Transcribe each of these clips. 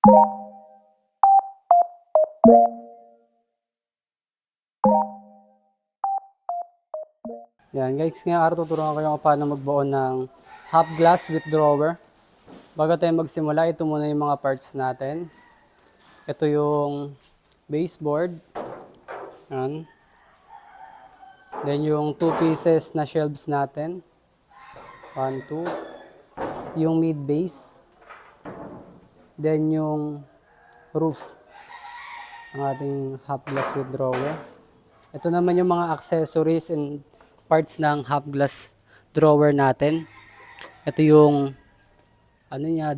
Yan guys, ngayong araw tuturuan ko kayo kung paano magbuo ng half glass with drawer. Bago tayo magsimula, ito muna yung mga parts natin. Ito yung baseboard. Yan. Then yung 2 pieces na shelves natin. 1, 2. Yung mid base. Then yung roof ng ating half glass with drawer. Ito naman yung mga accessories and parts ng half glass drawer natin. Ito yung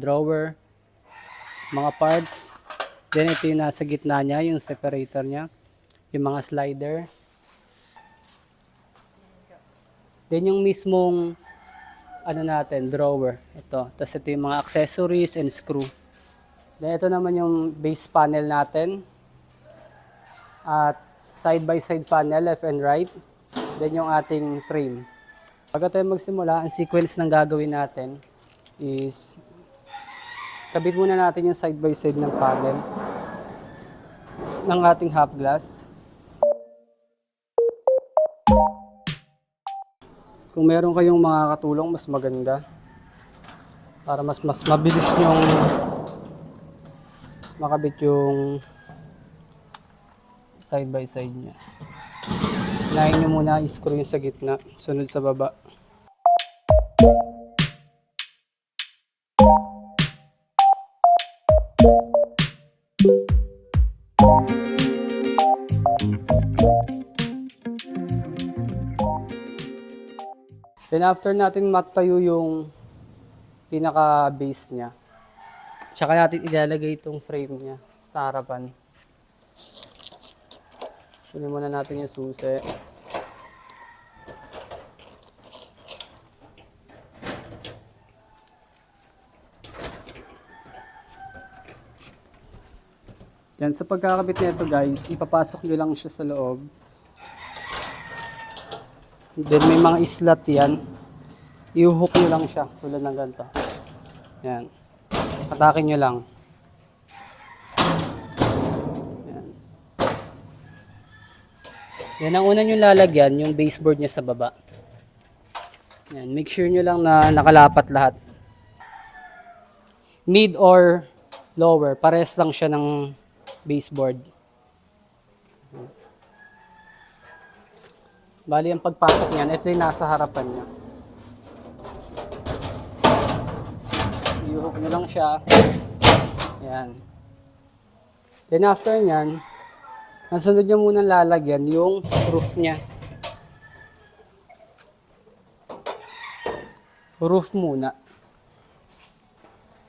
drawer, mga parts. Then ito yung nasa gitna niya, yung separator niya, yung mga slider. Then yung mismong drawer. Ito. Tapos ito yung mga accessories and screw. Then ito naman yung base panel natin. At side by side panel, left and right. Then yung ating frame. Bago tayo magsimula, ang sequence ng gagawin natin is kabit muna natin yung side by side ng panel ng ating half glass. Kung meron kayong mga katulong, mas maganda. Para mas mabilis nyong makabit yung side by side niya. Unahin nyo muna i-screw yung sa gitna, sunod sa baba. Then after natin matayo yung pinaka-base niya, tsaka natin ilalagay itong frame niya sa harapan. Kunin muna natin yung susi. Yan, sa pagkakabit nito guys, ipapasok nyo lang siya sa loob. Then may mga slot yan. I-hook nyo lang siya, tulad ng ganito. Yan. Atakin nyo lang. Yan ang una nyo lalagyan, yung baseboard niya sa baba. Yan, make sure nyo lang na nakalapat lahat. Mid or lower, pares lang siya ng baseboard. Bali, ang pagpasok niyan, ito yung nasa harapan niya. I-hook nyo lang siya. Yan. Then after nyan, ang sunod nyo muna lalagyan yung roof niya. Roof muna.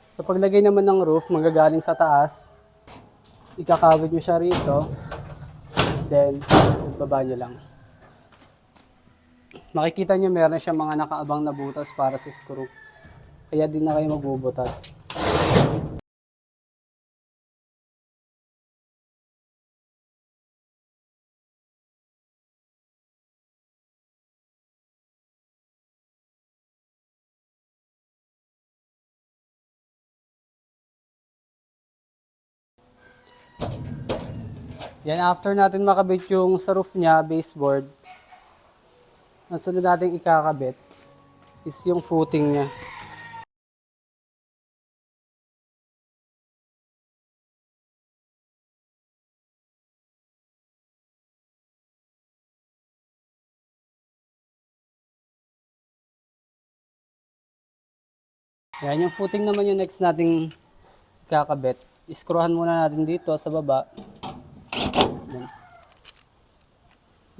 Sa paglagay naman ng roof, magagaling sa taas. Ikakawit nyo siya rito. Then, baba nyo lang. Makikita nyo meron siya mga nakaabang na butas para sa screw. Kaya din na kayo magbubutas. Yan, after natin makabit yung sa roof niya, baseboard, ang sunod natin ikakabit is yung footing niya. Yan, yung footing naman yung next nating ikakabit. Iskruhan muna natin dito sa baba.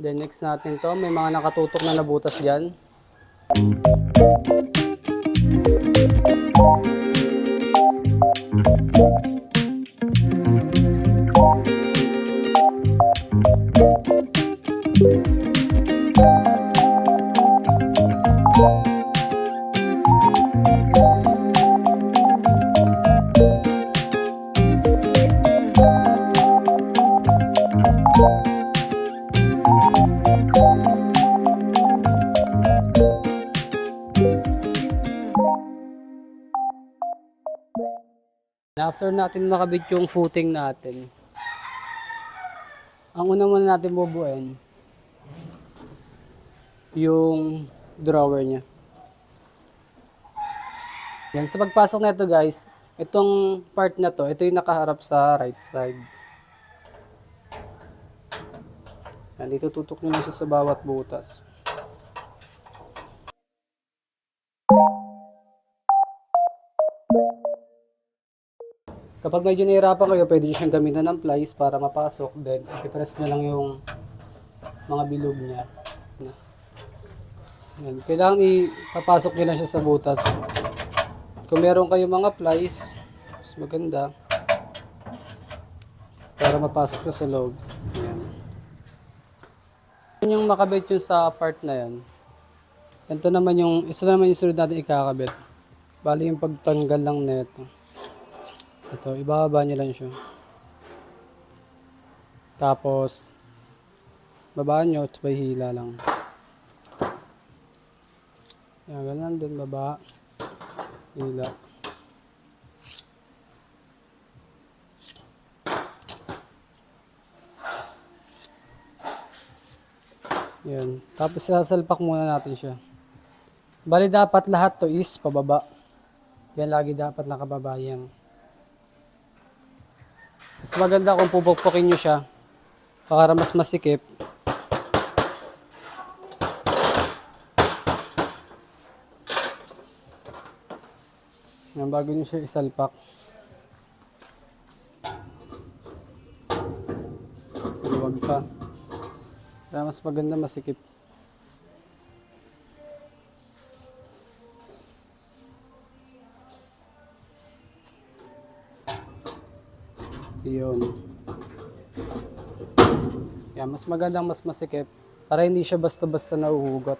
Then next natin to, may mga nakatutok na nabutas dyan. After natin makabit yung footing natin, ang una muna natin bubuin, yung drawer niya. Yan, sa pagpasok na ito guys, itong part na to, ito yung nakaharap sa right side. Yan, dito tutok nyo lang siya sa bawat butas. Kapag medyo nahihirapan kayo, pwede nyo siyang gamitan ng plies para mapasok. Then, i-press nyo lang yung mga bilog niya. Yan. Kailangan ipapasok nyo lang siya sa butas. Kung meron kayo mga plies, mas maganda para mapasok siya sa loob. Yan. Yun yung makabit yun sa part na yan. Ito naman yung, isa naman yung sunod natin ikakabit. Bali yung pagtanggal lang neto. Ito, ibababa nyo lang siya. Tapos, babaan nyo, sabay hila lang. Yan, ganun din, baba. Hila. Yan. Tapos, sasalpak muna natin siya. Bali, dapat lahat to is pababa. Yan, lagi dapat nakababa yan. Mas maganda kung pupukpukin nyo siya para mas masikip. Yan, bago nyo siya isalpak. Huwag pa. Kaya mas maganda masikip. Yun. Yan, mas magandang mas masikip para hindi siya basta-basta nauhugot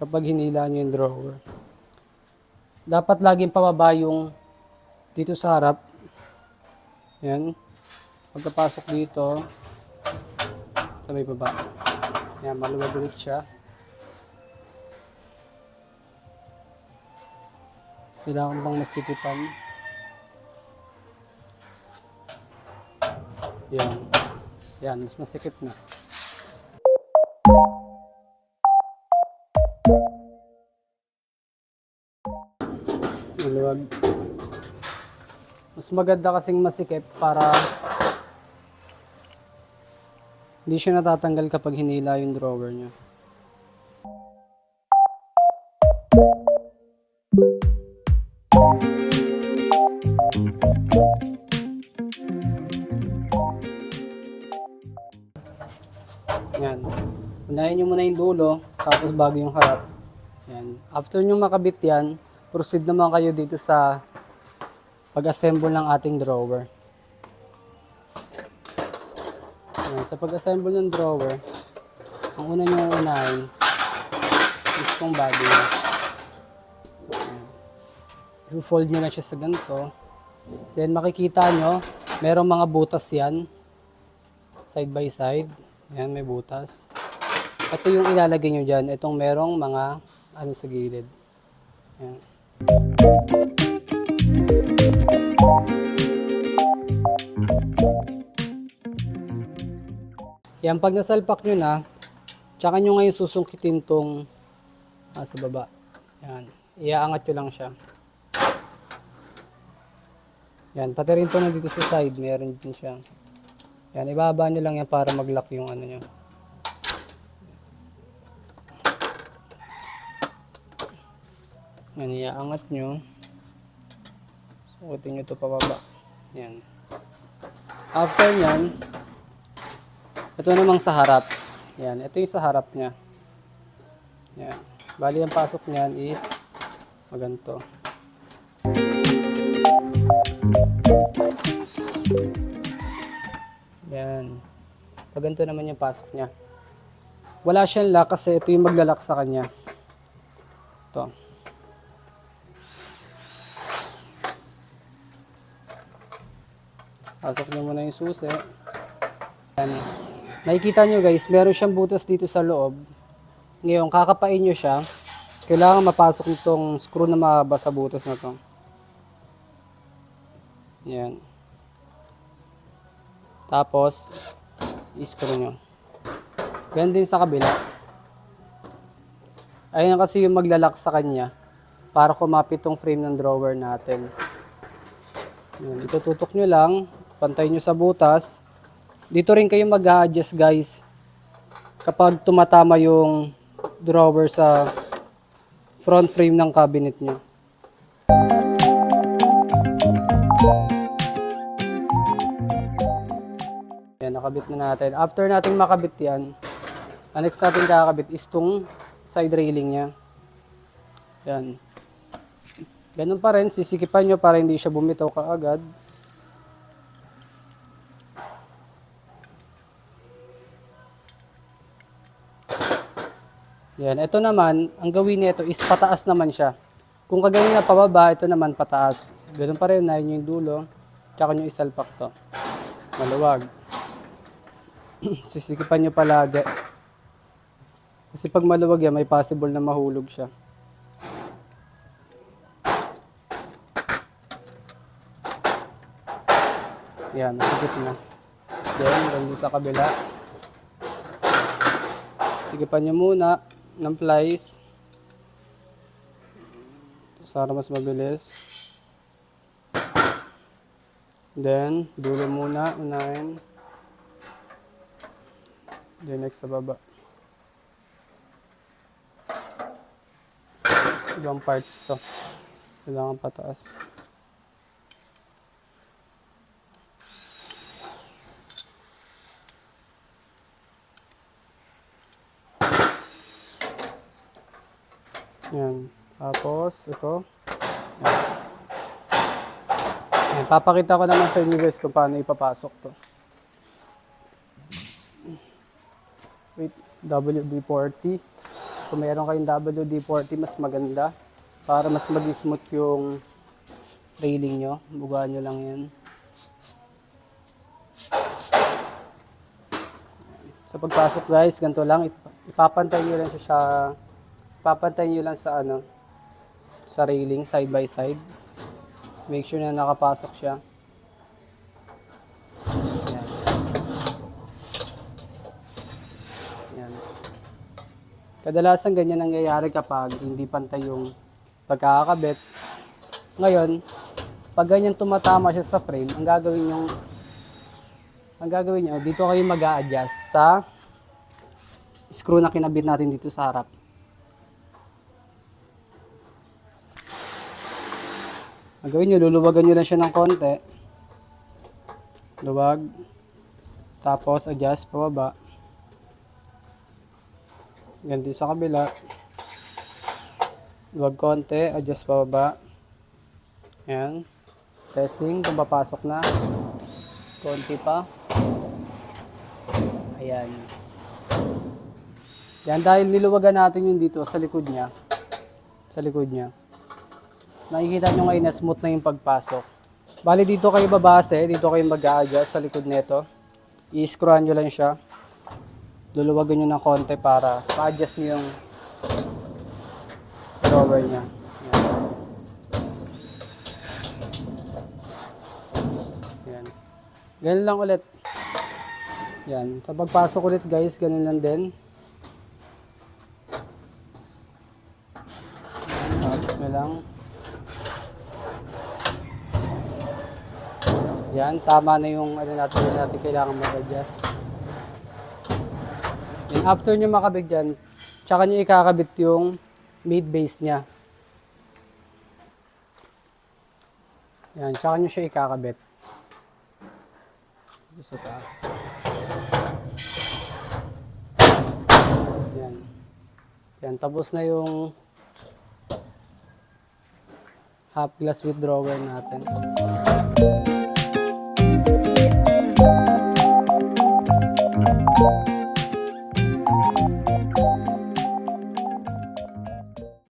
kapag hinila nyo yung drawer. Dapat laging pababa yung dito sa harap. Yan. Pagkapasok dito, sabay baba. Yan, maluwag ulit siya. Kailangan bang masikipan. Yan. Yan, mas masikip na. Maluwag. Mas maganda kasing masikip para hindi siya natatanggal kapag hinila yung drawer niya. Yan. Unahin nyo muna yung dulo, tapos bago yung harap. Yan. After nyo makabit yan, proceed naman kayo dito sa pag-assemble ng ating drawer. Yan. Sa pag-assemble ng drawer, ang una nyo unahin is itong body. I-fold nyo na siya sa ganito. Then makikita nyo, merong mga butas yan. Side by side. Yan, may butas. Ito yung ilalagay nyo dyan. Itong merong mga ano sa gilid. Yan. Yan, pag nasalpak nyo na, tsaka nyo ngayon susungkitin tong sa baba. Yan. Iaangat nyo lang siya. Yan, pati rin to na dito sa side, meron din siya. Yan, ibaba nyo lang yan para mag-lock yung ano nyo. Yan, iaangat nyo. Sukutin nyo ito pababa. Yan. After nyan, ito namang sa harap. Yan, ito yung sa harap nya. Yan. Bali, ang pasok nyan is maganto. Yan. Pag ganito naman yung pasok niya. Wala siyang lock kasi ito yung maglalak sa kanya. Ito. Pasok niyo muna yung susi. Yan. Nakikita nyo guys, meron siyang butas dito sa loob. Ngayon, kakapain nyo siya. Kailangan mapasok itong screw na mahaba sa butas na to. Yan. Tapos, i-screw nyo. Ganun din sa kabila. Ayun kasi yung maglalak sa kanya para kumapit tong frame ng drawer natin. Yan. Itututok nyo lang. Pantay nyo sa butas. Dito rin kayo mag-a-adjust guys. Kapag tumatama yung drawer sa front frame ng cabinet nyo. Yan, nakabit na natin. After natin makabit yan, ang next natin kakabit is tong side railing niya. Yan. Ganun pa rin, sisikipan nyo para hindi siya bumitaw kaagad. Yan, ito naman, ang gawin nito is pataas naman siya. Kung kagawin na pababa, ito naman pataas. Ganun pa rin, nahin nyo yung dulo, tsaka nyo isalpak to. Maluwag. Sisikipan nyo palagi. Kasi pag maluwag yan, may possible na mahulog siya. Yan, nasikip na. Then, ganun sa kabila. Sikipan nyo muna ng plies. Para mas mabilis. Then, dulo muna, unahin. Then, next sa baba. Ibang parts to. Kailangan pataas. Yan. Tapos, ito. Yan. Yan. Papakita ko naman sa inyo guys kung paano ipapasok to. Wait, WD-40. Kung mayroon kayong WD-40, mas maganda. Para mas mag-smooth yung railing nyo. Bugaan nyo lang yan. Sa pagpasok guys, ganito lang. Ipapantay nyo lang siya papantay nyo lang sa sa railing side by side. Make sure na nakapasok siya. Yan. Yan. Kadalasan ganyan nangyayari kapag hindi pantay yung pagkakabit. Ngayon, pag ganyan tumatama siya sa frame, ang gagawin nyo, dito kayo mag-a-adjust sa screw na kinabit natin dito sa harap. Ang gawin nyo, luluwagan nyo lang siya ng konti. Luwag. Tapos, adjust pababa. Ganito sa kabila. Luwag konti, adjust pababa. Ayan. Testing, kung papasok na. Konti pa. Ayan. Yan, dahil niluwagan natin yun dito sa likod niya. Sa likod niya. Nakikita nyo ngayon na smooth na yung pagpasok. Bali dito kayo babase, dito kayo mag-a-adjust sa likod nito. I-screwan nyo lang siya. Luluwagan nyo ng konti para ma-adjust nyo yung drawer niya. Yan. Ganun lang ulit. Yan. Sa pagpasok ulit guys, ganun lang din. Pasok nyo lang. Yan, tama na yung natin kailangan mag-adjust. Then after nyo makabit dyan, tsaka nyo ikakabit yung mid base nya. Yan, tsaka nyo siya ikakabit. Dito sa taas. Yan. Yan, tapos na yung half glass with drawer natin.